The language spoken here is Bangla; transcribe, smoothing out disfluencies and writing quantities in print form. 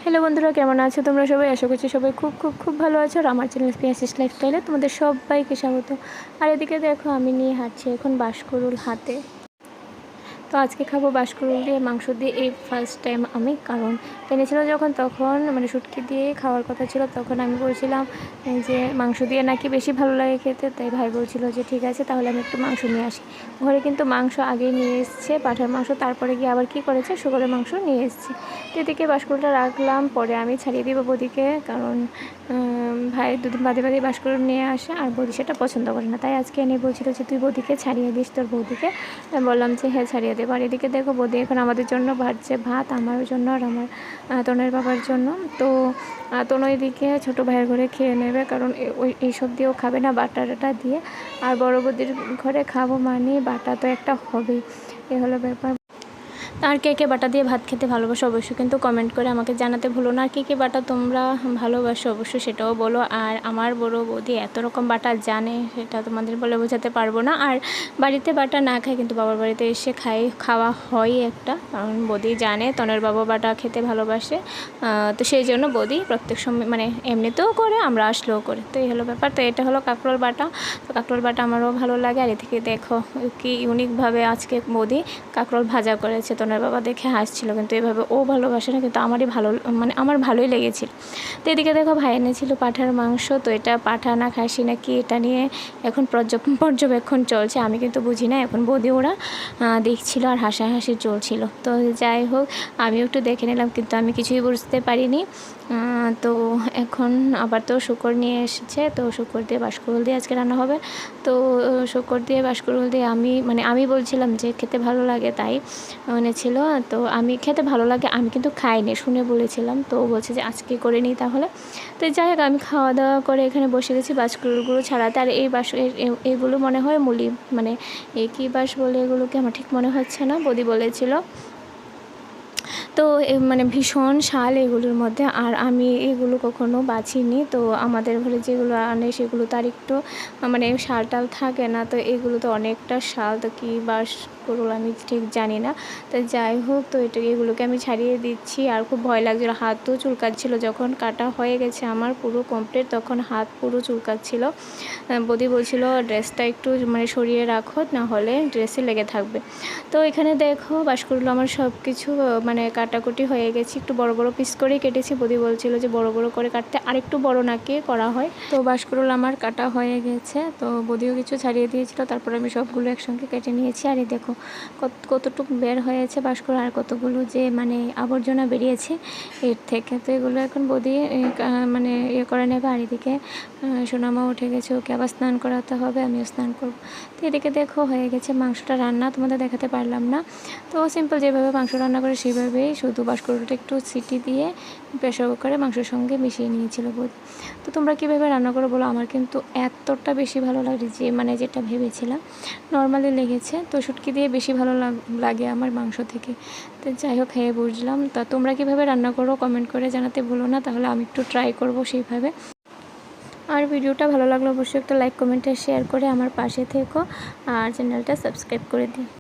হ্যালো বন্ধুরা, কেমন আছো তোমরা সবাই? আশা করছি সবাই খুব খুব খুব ভালো আছো। আর আমার চ্যানেল পিয়াসিস লাইফস্টাইলে তোমাদের সবাইকে স্বাগত। আর এদিকে দেখো, আমি নিয়ে হাঁটছি এখন বাঁশকুড়ুল হাতে। তো আজকে খাবো বাঁশকুড়ুল দিয়ে মাংস দিয়ে, এই ফার্স্ট টাইম আমি। কারণ এনেছিল যখন, তখন মানে শুটকি দিয়ে খাওয়ার কথা ছিল, তখন আমি বলছিলাম যে মাংস দিয়ে নাকি বেশি ভালো লাগে খেতে। তাই ভাই বলছিল যে ঠিক আছে তাহলে আমি একটু মাংস নিয়ে আসি। ঘরে কিন্তু মাংস আগে নিয়ে এসছে, পাঁঠার মাংস, তারপরে গিয়ে আবার কী করেছে, শুকরের মাংস নিয়ে এসছে। তো এদিকে বাঁশকুড়ুলটা রাখলাম, পরে আমি ছাড়িয়ে দিব বদিকে। কারণ ভাই দুদিন বাদে বাদে বাঁশকুড়ুল নিয়ে আসে, আর বৌদি সেটা পছন্দ করে না। তাই আজকে এনে বলছিল যে তুই বৌদিকে ছাড়িয়ে দিস তোর বৌদিকে। আমি বললাম যে হ্যাঁ ছাড়িয়ে দেবো। আর এদিকে দেখো বৌদি এখন আমাদের জন্য ভাজছে ভাত, আমার জন্য আর আমার তনের বাবার জন্য। তো তনু এদিকে ছোটো ভাইয়ের ঘরে খেয়ে নেবে, কারণ এইসব দিয়েও খাবে না, বাটাটা দিয়ে। আর বড় বৌদির ঘরে খাবো মানে বাটা তো একটা হবেই, এ হলো ব্যাপার। আর কে কে বাটা দিয়ে ভাত খেতে ভালোবাসো অবশ্যই কিন্তু কমেন্ট করে আমাকে জানাতে ভুলো না। আর কে কে বাটা তোমরা ভালোবাসো অবশ্যই সেটাও বলো। আর আমার বড় বৌদি এত রকম বাটা জানে, সেটা তোমাদের বলে বোঝাতে পারবো না। আর বাড়িতে বাটা না খায়, কিন্তু বাবার বাড়িতে এসে খাওয়া হয় একটা, কারণ বৌদি জানে তনের বাবা বাটা খেতে ভালোবাসে। তো সেই জন্য বৌদি প্রত্যেক সময় মানে এমনিতেও করে, আমরা আসলেও করে। তো এই হলো ব্যাপার। তো এটা হলো কাঁকরোল বাটা। তো কাঁকরোল বাটা আমারও ভালো লাগে। আর এদিকে দেখো কি ইউনিকভাবে আজকে বৌদি কাঁকরোল ভাজা করেছে। তনের বাবা দেখে হাসছিল, কিন্তু এভাবে ও ভালোবাসে না, কিন্তু আমারই ভালো, মানে আমার ভালোই লেগেছিল। তো এদিকে দেখো ভাই এনেছিল পাঁঠার মাংস। তো এটা পাঁঠা না খাসি না কি, এটা নিয়ে এখন পর্যবেক্ষণ চলছে। আমি কিন্তু বুঝি না, এখন বৌদি ওরা দেখছিল আর হাসাহাসি চলছিল। তো যাই হোক, আমিও একটু দেখে নিলাম, কিন্তু আমি কিছুই বুঝতে পারিনি। তো এখন আবার তো শূকর নিয়ে এসেছে, তো শূকর দিয়ে বাঁশকুড়ুল দিয়ে আজকে রান্না হবে। তো শূকর দিয়ে বাঁশকুড়ুল দিয়ে আমি বলছিলাম যে খেতে ভালো লাগে, তাই এনেছিল। তো আমি খেতে ভালো লাগে, আমি কিন্তু খাইনি, শুনে বলেছিলাম। তো বলছে যে আজকে করে নিই তাহলে। তো যাই হোক, আমি খাওয়া দাওয়া করে এখানে বসে গেছি বাঁশকুড়ুলগুলো ছাড়াতে। আর এই এইগুলো মনে হয় মুলি, মানে কী বাঁশ বলে এগুলোকে, আমার ঠিক মনে হচ্ছে না, বৌদি বলেছিল। তো মানে ভীষণ শাল এগুলোর মধ্যে, আর আমি এগুলো কখনো বাছিনি। তো আমাদের ঘরে যেগুলো আনে সেগুলো তার একটু মানে শাল টাল থাকে না। তো এগুলো তো অনেকটা শাল, তো কী বাঁশ কুড়ুল আমি ঠিক জানি না। তো যাই হোক, তো এগুলোকে আমি ছাড়িয়ে দিচ্ছি। আর খুব ভয় লাগছিলো, হাতও চুলকাচ্ছিলো। যখন কাটা হয়ে গেছে আমার পুরো কমপ্লিট, তখন হাত পুরো চুলকাচ্ছিল। বৌদি বলছিল ড্রেসটা একটু মানে সরিয়ে রাখো, না হলে ড্রেসে লেগে থাকবে। তো এখানে দেখো বাঁশকুড়ুল আমার সব কিছু মানে কাটাকুটি হয়ে গেছে, একটু বড় বড় পিস করেই কেটেছি। বৌদি বলছিল যে বড় বড় করে কাটতে, আরেকটু বড় নাকি করা হয়। তো বাঁশকুড়ুল আমার কাটা হয়ে গেছে। তো বৌদিও কিছু ছাড়িয়ে দিয়েছিল, তারপরে আমি সবগুলো একসঙ্গে কেটে নিয়েছি। আর এই দেখো কতটুকু বের হয়েছে বাঁশকুড়ুল, আর কতগুলো যে মানে আবর্জনা বেরিয়েছে এর থেকে। তো এগুলো এখন বৌদি মানে করে নেবে। আর এদিকে সোনামা উঠে গেছে, ওকে আবার স্নান করাতে হবে, আমিও স্নান করব। তো এদিকে দেখো হয়ে গেছে মাংসটা রান্না, তোমাদের দেখাতে পারলাম না। তো সিম্পল যেভাবে মাংস রান্না করে সেভাবেই, শুধু বাঁশকুড়ুলটা একটু সিটি দিয়ে প্রেসার কুকারে মাংসের সঙ্গে মিশিয়ে নিয়েছিল বৌদি। তো তোমরা কীভাবে রান্না করো বলো? আমার কিন্তু এতটা বেশি ভালো লাগে যে মানে যেটা ভেবেছিলাম, নর্মালি লেগেছে। তো শুটকি দিয়ে বেশি ভালো লাগে আমার মাংস থেকে। তো যাই হোক, খেয়ে বুঝলাম। তা তোমরা কীভাবে রান্না করো কমেন্ট করে জানাতে ভুলো না, তাহলে আমি একটু ট্রাই করব সেইভাবে। আর ভিডিওটা ভালো লাগলে অবশ্যই একটা লাইক কমেন্টে শেয়ার করে আমার পাশে থেকো, আর চ্যানেলটা সাবস্ক্রাইব করে দিই।